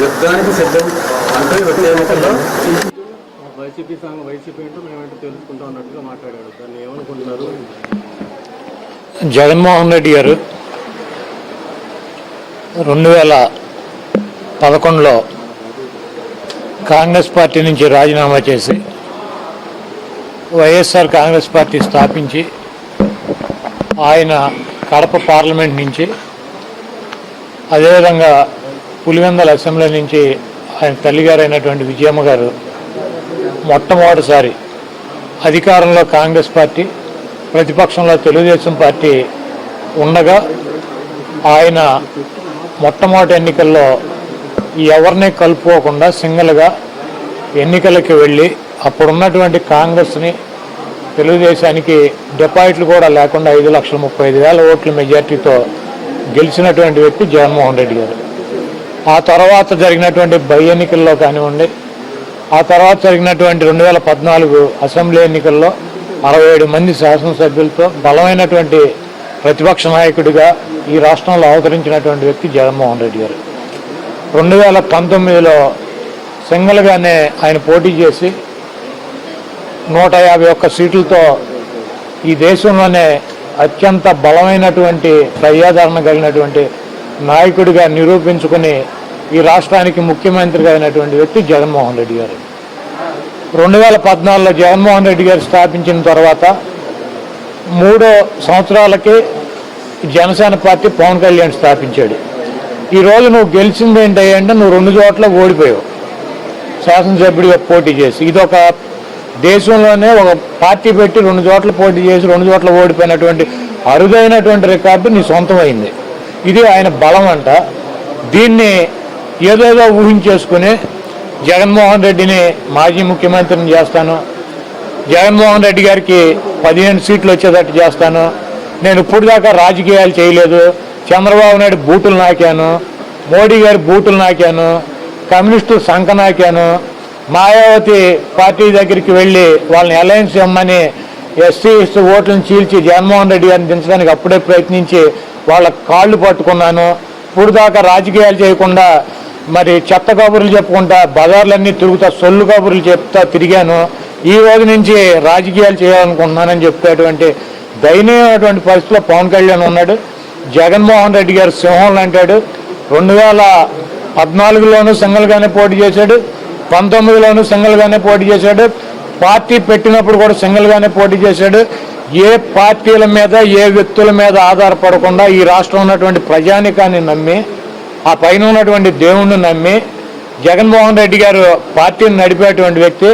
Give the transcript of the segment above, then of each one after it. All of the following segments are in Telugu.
యుద్ధానికి సిద్ధం అంటే వచ్చే ఎన్నికల్లో వైసీపీ ఏంటో మేమేంటో తెలుసుకుంటాం అన్నట్టుగా మాట్లాడాడు. దాన్ని ఏమనుకుంటున్నారు? జగన్మోహన్ రెడ్డి గారు 2011లో కాంగ్రెస్ పార్టీ నుంచి రాజీనామా చేసి వైఎస్ఆర్ కాంగ్రెస్ పార్టీ స్థాపించి ఆయన కడప పార్లమెంట్ నుంచి అదేవిధంగా పులివెందల అసెంబ్లీ నుంచి ఆయన తల్లిగారైనటువంటి విజయమ్మ గారు మొట్టమొదటిసారి అధికారంలో కాంగ్రెస్ పార్టీ, ప్రతిపక్షంలో తెలుగుదేశం పార్టీ ఉండగా ఆయన మొట్టమొదటి ఎన్నికల్లో ఎవరిని కలుపుకోకుండా సింగిల్గా ఎన్నికలకి వెళ్ళి అప్పుడున్నటువంటి కాంగ్రెస్ని తెలుగుదేశానికి డిపాజిట్లు కూడా లేకుండా 5,35,000 ఓట్ల మెజార్టీతో గెలిచినటువంటి వ్యక్తి జగన్మోహన్ రెడ్డి గారు. ఆ తర్వాత జరిగినటువంటి బై ఎన్నికల్లో కానివ్వండి, ఆ తర్వాత జరిగినటువంటి 2014 అసెంబ్లీ ఎన్నికల్లో 67 మంది శాసనసభ్యులతో బలమైనటువంటి ప్రతిపక్ష నాయకుడిగా ఈ రాష్ట్రంలో అవతరించినటువంటి వ్యక్తి జగన్మోహన్ రెడ్డి గారు. 2019లో సింగిల్గానే ఆయన పోటీ చేసి 151 సీట్లతో ఈ దేశంలోనే అత్యంత బలమైనటువంటి ప్రజాదరణ కలిగినటువంటి నాయకుడిగా నిరూపించుకుని ఈ రాష్ట్రానికి ముఖ్యమంత్రిగా అయినటువంటి వ్యక్తి జగన్మోహన్ రెడ్డి గారు. 2014లో జగన్మోహన్ రెడ్డి గారు స్థాపించిన తర్వాత 3 సంవత్సరాలకి జనసేన పార్టీ పవన్ కళ్యాణ్ స్థాపించాడు. ఈరోజు నువ్వు గెలిచింది ఏంటంటే నువ్వు 2 చోట్ల ఓడిపోయావు శాసనసభ్యుడిగా పోటీ చేసి. ఇదొక దేశంలోనే ఒక పార్టీ పెట్టి 2 చోట్ల పోటీ చేసి 2 చోట్ల ఓడిపోయినటువంటి అరుదైనటువంటి రికార్డు నీ సొంతమైంది. ఇది ఆయన బలం అంట. దీన్ని ఏదోదో ఊహించేసుకుని జగన్మోహన్ రెడ్డిని మాజీ ముఖ్యమంత్రిని చేస్తాను, జగన్మోహన్ రెడ్డి గారికి 15 సీట్లు వచ్చేటట్టు చేస్తాను, నేను ఇప్పుడు దాకా రాజకీయాలు చేయలేదు, చంద్రబాబు నాయుడు బూటులు నాకాను, మోడీ గారి బూటులు నాకాను, కమ్యూనిస్టులు సంఖ నాకాను, మాయావతి పార్టీ దగ్గరికి వెళ్ళి వాళ్ళని అలయన్స్ ఇమ్మని ఎస్సీ ఓట్లను చీల్చి జగన్మోహన్ రెడ్డి గారిని దించడానికి అప్పుడే ప్రయత్నించి వాళ్ళ కాళ్ళు పట్టుకున్నాను, ఇప్పుడు దాకా రాజకీయాలు చేయకుండా మరి చెత్త కబుర్లు చెప్పుకుంటా బజార్లన్నీ తిరుగుతా సొల్లు కబుర్లు చెప్తా తిరిగాను, ఈ రోజు నుంచి రాజకీయాలు చేయాలనుకుంటున్నానని చెప్పేటువంటి దయనీయమైనటువంటి పరిస్థితిలో పవన్ కళ్యాణ్ ఉన్నాడు. జగన్మోహన్ రెడ్డి గారు సింహం అంటాడు. 2014లోనూ సింగిల్గానే పోటీ చేశాడు, 19లోనూ సింగిల్గానే పోటీ చేశాడు, పార్టీ పెట్టినప్పుడు కూడా సింగిల్గానే పోటీ చేశాడు. ఏ పార్టీల మీద ఏ వ్యక్తుల మీద ఆధారపడకుండా ఈ రాష్ట్రం ఉన్నటువంటి ప్రజానికాన్ని నమ్మి ఆ పైన ఉన్నటువంటి దేవుణ్ణి నమ్మి జగన్మోహన్ రెడ్డి గారు పార్టీని నడిపేటువంటి వ్యక్తి.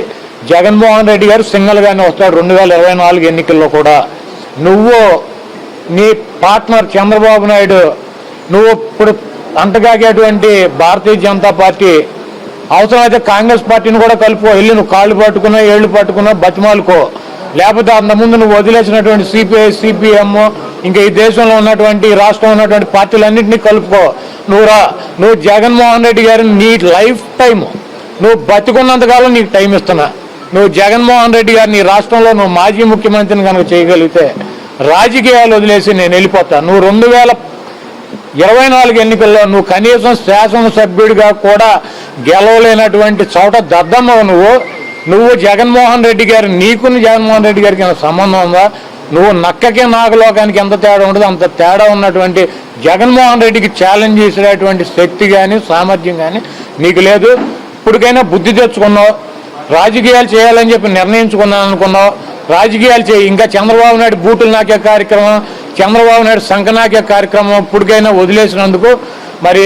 జగన్మోహన్ రెడ్డి గారు సింగిల్గానే వస్తాడు 2024 ఎన్నికల్లో కూడా. నువ్వు నీ పార్ట్నర్ చంద్రబాబు నాయుడు నువ్వు ఇప్పుడు అంటగాగేటువంటి భారతీయ జనతా పార్టీ అవసరమైతే కాంగ్రెస్ పార్టీని కూడా కలుపుకో, వెళ్ళి నువ్వు కాళ్ళు పట్టుకున్నా ఏళ్ళు పట్టుకున్నా బతిమాలుకో, లేకపోతే అంతకుముందు నువ్వు వదిలేసినటువంటి సిపిఐ సిపిఎం ఇంకా ఈ దేశంలో ఉన్నటువంటి రాష్ట్రంలో ఉన్నటువంటి పార్టీలన్నింటినీ కలుపుకో, నువ్వు జగన్మోహన్ రెడ్డి గారిని నీ లైఫ్ టైం నువ్వు బతికున్నంతకాలం నీకు టైం ఇస్తున్నా. నువ్వు జగన్మోహన్ రెడ్డి గారిని ఈ రాష్ట్రంలో నువ్వు మాజీ ముఖ్యమంత్రిని కనుక చేయగలిగితే రాజకీయాలు వదిలేసి నేను వెళ్ళిపోతా. నువ్వు 2024 ఎన్నికల్లో నువ్వు కనీసం శాసనసభ్యుడిగా కూడా గెలవలేనటువంటి చోట దద్దమ్మవు నువ్వు జగన్మోహన్ రెడ్డి గారు నీకుని జగన్మోహన్ రెడ్డి గారికి సంబంధం ఉందా? నువ్వు నక్కకి నాగలోకానికి ఎంత తేడా ఉండదు అంత తేడా ఉన్నటువంటి జగన్మోహన్ రెడ్డికి ఛాలెంజ్ చేసేటువంటి శక్తి కానీ సామర్థ్యం కానీ నీకు లేదు. ఇప్పటికైనా బుద్ధి తెచ్చుకున్నావు, రాజకీయాలు చేయాలని చెప్పి నిర్ణయించుకున్నాను అనుకున్నావు, రాజకీయాలు చేయి. ఇంకా చంద్రబాబు నాయుడు బూటులు నాకే కార్యక్రమం, చంద్రబాబు నాయుడు సంఖ నాకే కార్యక్రమం ఇప్పటికైనా వదిలేసినందుకు మరి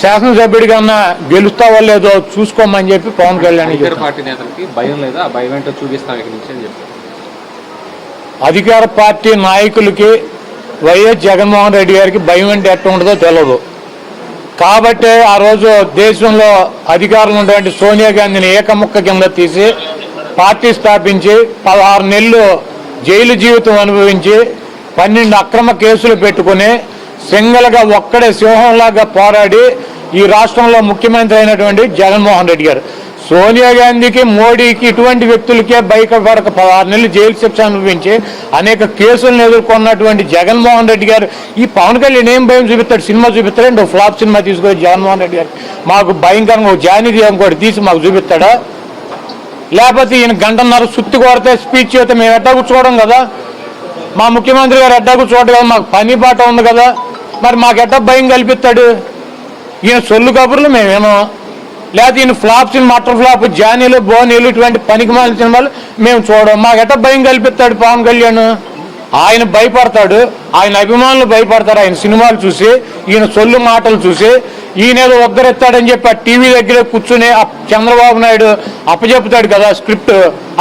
శాసనసభ్యుడి కన్నా గెలుస్తావో లేదో చూసుకోమని చెప్పి పవన్ కళ్యాణ్ పార్టీ నేతలకి భయం లేదా? భయం ఏంటో చూపిస్తాం ఇక్కడి నుంచి అని చెప్పి అధికార పార్టీ నాయకులకి వైఎస్ జగన్మోహన్ రెడ్డి గారికి భయం అంటే ఎట్లా ఉంటుందో తెలియదు. కాబట్టి ఆ రోజు దేశంలో అధికారంలో ఉన్నటువంటి సోనియా గాంధీని ఏకముక్క కింద తీసి పార్టీ స్థాపించి 16 నెలలు జైలు జీవితం అనుభవించి 12 అక్రమ కేసులు పెట్టుకుని సింగిల్గా ఒక్కడే సింహంలాగా పోరాడి ఈ రాష్ట్రంలో ముఖ్యమంత్రి అయినటువంటి జగన్మోహన్ రెడ్డి గారు సోనియా గాంధీకి, మోడీకి, ఇటువంటి వ్యక్తులకే బయటపడక 16 నెలలు జైలు శిక్ష అనుభవించి అనేక కేసులను ఎదుర్కొన్నటువంటి జగన్మోహన్ రెడ్డి గారు ఈ పవన్ కళ్యాణ్ ఏం భయం చూపిస్తాడు? సినిమా చూపిస్తాడండి, ఫ్లాప్ సినిమా తీసుకొని జగన్మోహన్ రెడ్డి గారు మాకు భయంకరంగా జానీ ఇంకోటి తీసి మాకు చూపిస్తాడా? లేకపోతే ఈయన గంటన్నర సుత్తి కొడితే స్పీచ్ చేస్తే మేము ఎట్టా కూర్చోవడం కదా? మా ముఖ్యమంత్రి గారు ఎట్టా కూర్చోవడం కదా? మాకు పని పాట ఉంది కదా, మరి మాకు ఎట్టా భయం కల్పిస్తాడు? ఈయన సొల్లు కబుర్లు మేమేమో, లేకపోతే ఈయన ఫ్లాప్ సినిమా, మటర్ ఫ్లాప్, జానీలు, బోనీలు ఇటువంటి పనికిమాలిన సినిమాలు మేము చూడం. మాకు ఎట్టా భయం కల్పిస్తాడు పవన్ కళ్యాణ్? ఆయన భయపడతాడు, ఆయన అభిమానులు భయపడతారు ఆయన సినిమాలు చూసి, ఈయన సొల్లు మాటలు చూసి. ఈయన ఏదో ఉద్ధరిస్తాడని చెప్పి ఆ టీవీ దగ్గర కూర్చుని చంద్రబాబు నాయుడు అప్పచెప్తాడు కదా స్క్రిప్ట్,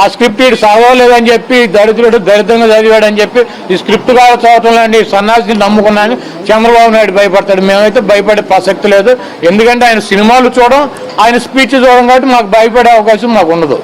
ఆ స్క్రిప్ట్ ఇటు చదవలేదని చెప్పి దరిద్రుడు దరిద్రంగా చదివాడని చెప్పి ఈ స్క్రిప్ట్ కాదు చదవటంలో సన్నాసిని నమ్ముకున్నాను చంద్రబాబు నాయుడు భయపడతాడు. మేమైతే భయపడే ప్రసక్తి లేదు, ఎందుకంటే ఆయన సినిమాలు చూడడం, ఆయన స్పీచ్ చూడడం కాబట్టి మాకు భయపడే అవకాశం మాకు ఉండదు.